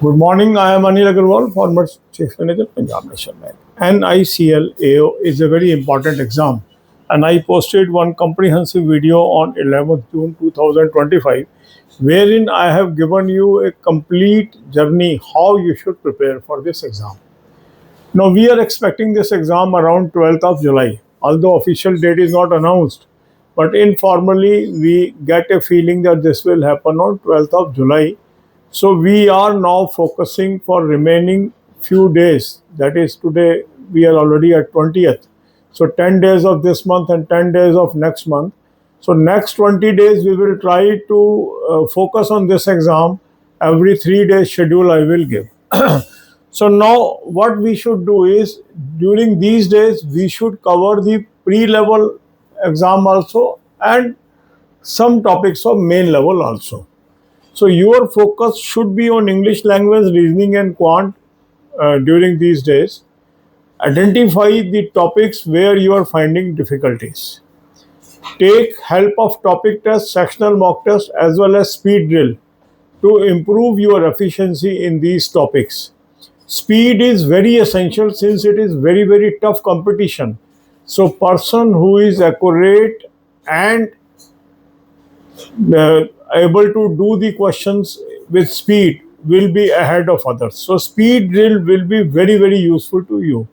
Good morning. I am Anil Agarwal, former Chief Manager, Punjab National Bank. NICL AO is a very important exam, and I posted one comprehensive video on 11th June 2025, wherein I have given you a complete journey how you should prepare for this exam. Now we are expecting this exam around 12th of July, although official date is not announced, but informally we get a feeling that this will happen on 12th of July. So we are now focusing for remaining few days. That is today we are already at 20th. So 10 days of this month and 10 days of next month. So next 20 days we will try to focus on this exam. Every 3 days schedule I will give. So now what we should do is during these days we should cover the pre-level exam also and some topics of main level also. So your focus should be on English language, reasoning and quant during these days. Identify the topics where you are finding difficulties. Take help of topic test, sectional mock test as well as speed drill to improve your efficiency in these topics. Speed is very essential since it is very tough competition. So person who is accurate and able to do the questions with speed will be ahead of others. So speed drill will be very useful to you.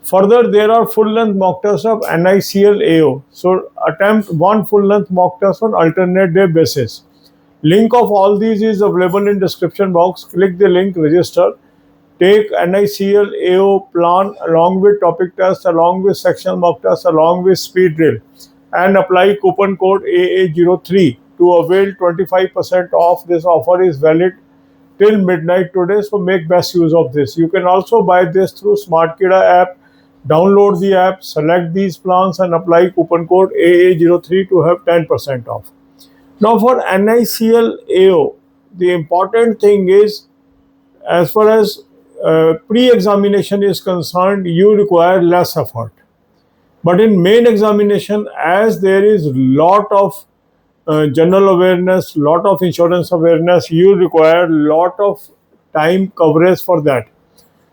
Further, there are full length mock tests of NICL AO. So attempt one full length mock test on alternate day basis. Link of all these is available in description box. Click the link, register. Take NICL AO plan along with topic test, along with sectional mock test, along with speed drill, and apply coupon code AA03 to avail 25% off. This offer is valid till midnight today, so make best use of this. You can also buy this through SmartKida app. Download the app, select these plans and apply coupon code AA03 to have 10% off. Now for NICL AO, the important thing is as far as pre-examination is concerned, you require less effort. But in main examination, as there is lot of general awareness, lot of insurance awareness, you require lot of time coverage for that.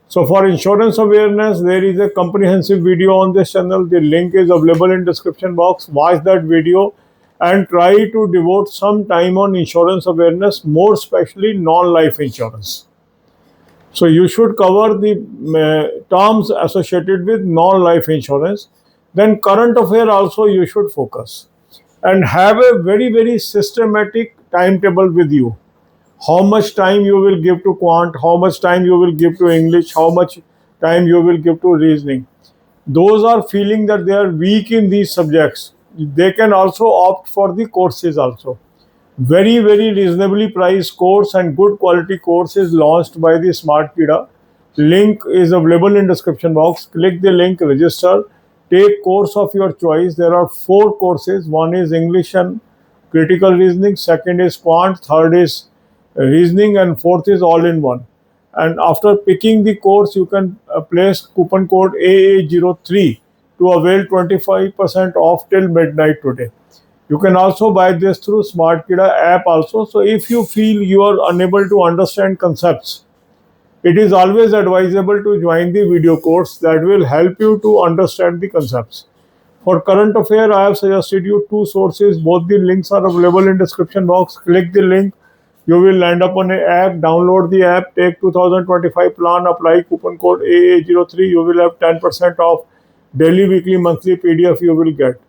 So for insurance awareness, there is a comprehensive video on this channel. The link is available in description box. Watch that video and try to devote some time on insurance awareness, more especially non-life insurance. So you should cover the terms associated with non-life insurance. Then current affair also you should focus and have a very systematic timetable with you. How much time you will give to quant, how much time you will give to English, how much time you will give to reasoning. Those are feeling that they are weak in these subjects. They can also opt for the courses also. Very reasonably priced course and good quality course is launched by the SmartKida. Link is available in description box. Click the link, register. Take course of your choice. There are 4 courses. One is English and critical reasoning. Second is quant. Third is reasoning. And fourth is all in one. And after picking the course, you can place coupon code AA03 to avail 25% off till midnight today. You can also buy this through SmartKida app also. So if you feel you are unable to understand concepts, it is always advisable to join the video course that will help you to understand the concepts. For current affair, I have suggested you 2 sources. Both the links are available in description box. Click the link. You will land up on an app. Download the app. Take 2025 plan. Apply coupon code AA03. You will have 10% off. Daily, weekly, monthly PDF you will get.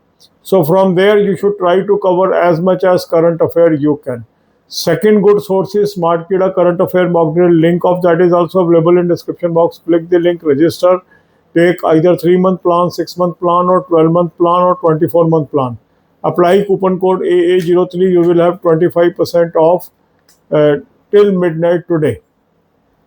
So from there, you should try to cover as much as current affair you can. Second good source is SmartKida current affair mock drill. Link of that is also available in description box. Click the link, register. Take either 3-month plan, 6-month plan or 12-month plan or 24-month plan. Apply coupon code AA03. You will have 25% off till midnight today.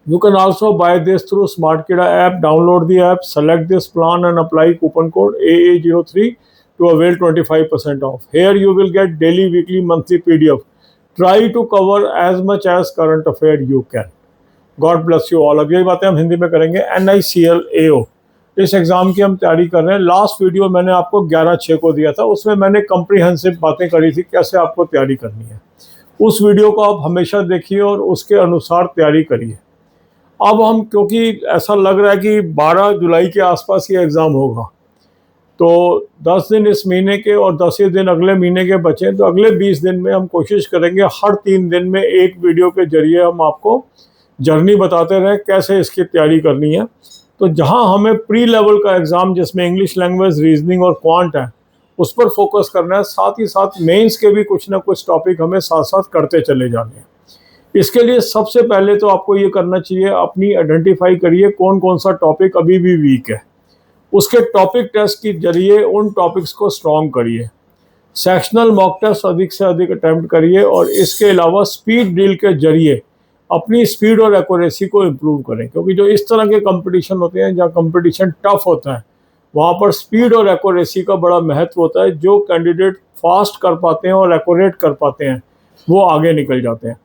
You can also buy this through SmartKida app. Download the app, select this plan and apply coupon code AA03 to avail 25% off. Here you will get daily, weekly, monthly PDF. Try to cover as much as current affair you can. God bless you all. अब यही बातें हम हिंदी में करेंगे. NICL AO इस exam की हम तैयारी कर रहे हैं. लास्ट वीडियो मैंने आपको 11/6 को दिया था. उसमें मैंने कम्प्रीहेंसिव बातें करी थी कैसे आपको तैयारी करनी है. उस वीडियो को आप हमेशा देखिए और उसके अनुसार तैयारी करिए। अब हम, क्योंकि ऐसा लग रहा है कि 12 जुलाई के आसपास ये एग्ज़ाम होगा, तो 10 दिन इस महीने के और 10 ही दिन अगले महीने के बचे, तो अगले 20 दिन में हम कोशिश करेंगे हर 3 दिन में एक वीडियो के जरिए हम आपको जर्नी बताते रहे कैसे इसकी तैयारी करनी है। तो जहां हमें प्री लेवल का एग्ज़ाम जिसमें इंग्लिश लैंग्वेज, रीजनिंग और क्वांट है, उस पर फोकस करना है, साथ ही साथ मेंस के भी कुछ ना कुछ टॉपिक हमें साथ साथ करते चले जाने हैं। इसके लिए सबसे पहले तो आपको ये करना चाहिए, अपनी आइडेंटिफाई करिए कौन कौन सा टॉपिक अभी भी वीक है, उसके टॉपिक टेस्ट के जरिए उन टॉपिक्स को स्ट्रॉन्ग करिए। सेक्शनल मॉक टेस्ट अधिक से अधिक अटैम्प्ट करिए और इसके अलावा स्पीड ड्रिल के जरिए अपनी स्पीड और एक्यूरेसी को इम्प्रूव करें, क्योंकि जो इस तरह के कंपटीशन होते हैं जहाँ कंपटीशन टफ होता है, वहाँ पर स्पीड और एक्यूरेसी का बड़ा महत्व होता है। जो कैंडिडेट फास्ट कर पाते हैं और एक्यूरेट कर पाते हैं वो आगे निकल जाते हैं।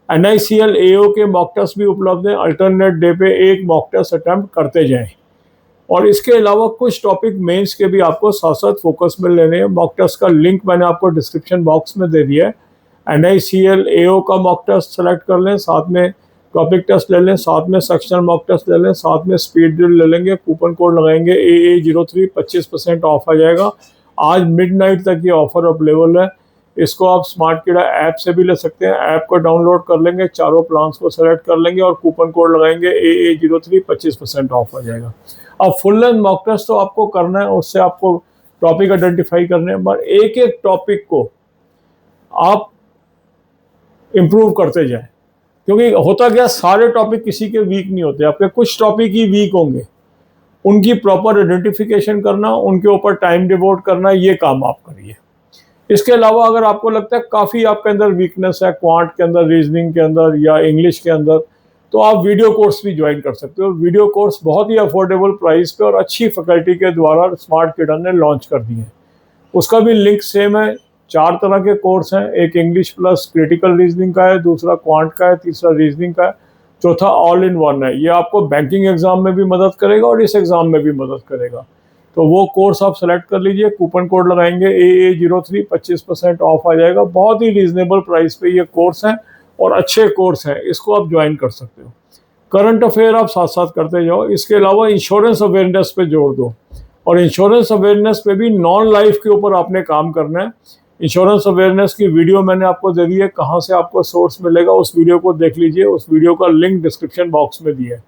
NICL AO के मॉक टेस्ट भी उपलब्ध हैं, अल्टरनेट डे पे एक मॉक टेस्ट अटैम्प्ट करते जाएं। और इसके अलावा कुछ टॉपिक मेंस के भी आपको साथ साथ फोकस में लेने हैं। मॉक टेस्ट का लिंक मैंने आपको डिस्क्रिप्शन बॉक्स में दे दिया है। NICL AO का मॉक टेस्ट सेलेक्ट कर लें, साथ में टॉपिक टेस्ट ले लें, साथ में सेक्शनल मॉक टेस्ट ले लें, साथ में स्पीड ड्रिल ले लेंगे, कूपन कोड लगाएंगे AA03, 25% ऑफ आ जाएगा। आज मिडनाइट तक ये ऑफर अवेलेबल है। इसको आप स्मार्ट कीड़ा ऐप से भी ले सकते हैं। ऐप को डाउनलोड कर लेंगे, चारों प्लान्स को सेलेक्ट कर लेंगे और कूपन कोड लगाएंगे AA03, 25% ऑफ आ जाएगा। अब फुल लेंथ मॉक टेस्ट तो आपको करना है, उससे आपको टॉपिक आइडेंटिफाई करने हैं, पर एक एक टॉपिक को आप इम्प्रूव करते जाएं, क्योंकि होता क्या, सारे टॉपिक किसी के वीक नहीं होते, आपके कुछ टॉपिक ही वीक होंगे। उनकी प्रॉपर आइडेंटिफिकेशन करना, उनके ऊपर टाइम डिवोट करना, ये काम आप करिए। इसके अलावा अगर आपको लगता है काफ़ी आपके अंदर वीकनेस है क्वांट के अंदर, रीजनिंग के अंदर या इंग्लिश के अंदर, तो आप वीडियो कोर्स भी ज्वाइन कर सकते हो। वीडियो कोर्स बहुत ही अफोर्डेबल प्राइस पे और अच्छी फैकल्टी के द्वारा स्मार्ट किडा ने लॉन्च कर दिए हैं। उसका भी लिंक सेम है। 4 तरह के कोर्स हैं, एक इंग्लिश प्लस क्रिटिकल रीजनिंग का है, दूसरा क्वांट का है, तीसरा रीजनिंग का है, चौथा ऑल इन वन है। ये आपको बैंकिंग एग्जाम में भी मदद करेगा और इस एग्जाम में भी मदद करेगा। तो वो कोर्स आप सेलेक्ट कर लीजिए, कूपन कोड लगाएंगे AA03, 25% ऑफ आ जाएगा। बहुत ही रीजनेबल प्राइस पे ये कोर्स है और अच्छे कोर्स हैं, इसको आप ज्वाइन कर सकते हो। करंट अफेयर आप साथ साथ करते जाओ। इसके अलावा इंश्योरेंस अवेयरनेस पे जोड़ दो, और इंश्योरेंस अवेयरनेस पे भी नॉन लाइफ के ऊपर आपने काम करना है। इंश्योरेंस अवेयरनेस की वीडियो मैंने आपको दे दी है, कहाँ से आपको सोर्स मिलेगा उस वीडियो को देख लीजिए, उस वीडियो का लिंक डिस्क्रिप्शन बॉक्स में दिया है।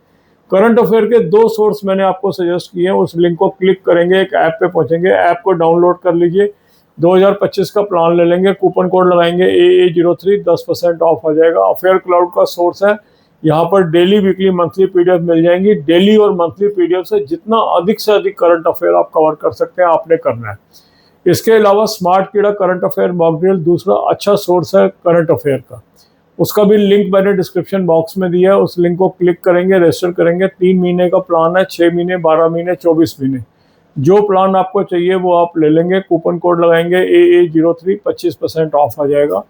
करंट अफेयर के 2 सोर्स मैंने आपको सजेस्ट किए हैं, उस लिंक को क्लिक करेंगे, एक ऐप पे पहुंचेंगे, ऐप को डाउनलोड कर लीजिए, 2025 का प्लान ले लेंगे, कूपन कोड लगाएंगे AA03, 10% ऑफ आ जाएगा। अफेयर क्लाउड का सोर्स है, यहाँ पर डेली, वीकली, मंथली PDF मिल जाएंगी। डेली और मंथली PDF से जितना अधिक से अधिक करंट अफेयर आप कवर कर सकते हैं आपने करना है। इसके अलावा स्मार्ट कीड़ा करंट अफेयर मॉक ड्रिल दूसरा अच्छा सोर्स है करंट अफेयर का, उसका भी लिंक मैंने डिस्क्रिप्शन बॉक्स में दिया है। उस लिंक को क्लिक करेंगे, रजिस्टर करेंगे। 3 महीने का प्लान है, 6 महीने, 12 महीने, 24 महीने, जो प्लान आपको चाहिए वो आप ले लेंगे। कूपन कोड लगाएंगे AA03, 25% ऑफ आ जाएगा।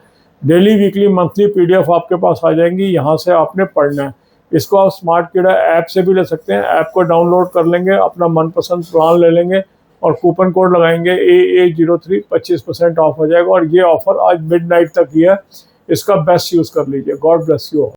डेली, वीकली, मंथली PDF आपके पास आ जाएंगी, यहाँ से आपने पढ़ना है। इसको आप स्मार्ट कीड़ा ऐप से भी ले सकते हैं। ऐप को डाउनलोड कर लेंगे, अपना मनपसंद प्लान ले लेंगे और कूपन कोड लगाएंगे AA03, 25% ऑफ हो जाएगा। और ये ऑफर आज मिडनाइट तक ही है, इसका बेस्ट यूज़ कर लीजिए। God bless you.